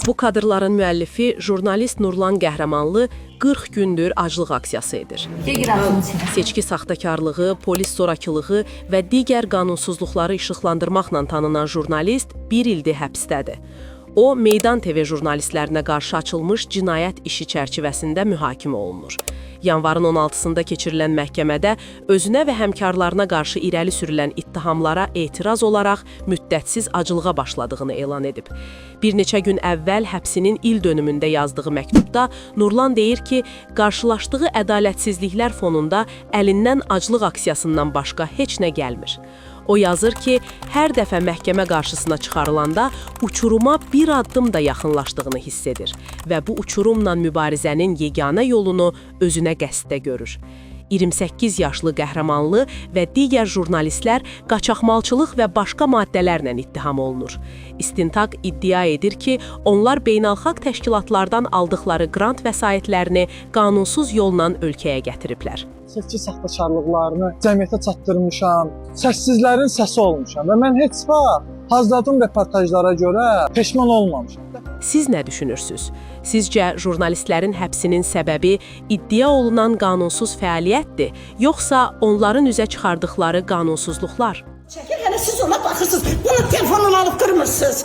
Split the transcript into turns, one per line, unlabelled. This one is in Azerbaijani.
Bu kadrların müəllifi jurnalist Nurlan Qəhrəmanlı 40 gündür aclıq aksiyası edir. Seçki saxtakarlığı, polis zorakılığı və digər qanunsuzluqları işıqlandırmaqla tanınan jurnalist bir ildir həbsdədir. O, Meydan TV jurnalistlərinə qarşı açılmış cinayət işi çərçivəsində mühakimə olunur. Yanvarın 16-sında keçirilən məhkəmədə özünə və həmkarlarına qarşı irəli sürülən ittihamlara etiraz olaraq müddətsiz acılığa başladığını elan edib. Bir neçə gün əvvəl həbsinin il dönümündə yazdığı məktubda Nurlan deyir ki, qarşılaşdığı ədalətsizliklər fonunda əlindən aclıq aksiyasından başqa heç nə gəlmir. O yazır ki, hər dəfə məhkəmə qarşısına çıxarılanda uçuruma bir addım da yaxınlaşdığını hiss edir və bu uçurumla mübarizənin yeganə yolunu özünə qəsddə görür. 28 yaşlı Qəhrəmanlı və digər jurnalistlər qaçaqmalçılıq və başqa maddələrlə ittiham olunur. İstintaq iddia edir ki, onlar beynəlxalq təşkilatlardan aldıqları qrant vəsaitlərini qanunsuz yolla ölkəyə gətiriblər.
Seçki saxtakarlıqlarını cəmiyyətə çatdırmışam, səssizlərin səsi olmuşam və mən heç vaxt hazırladığım reportajlara görə peşman olmamışam.
Siz nə düşünürsünüz? Sizcə jurnalistlərin həbsinin səbəbi iddia olunan qanunsuz fəaliyyətdir, yoxsa onların üzə çıxardıqları qanunsuzluqlar?
Çəkil, hələ siz ona baxırsınız, bunu telefonla alıb qırmırsınız.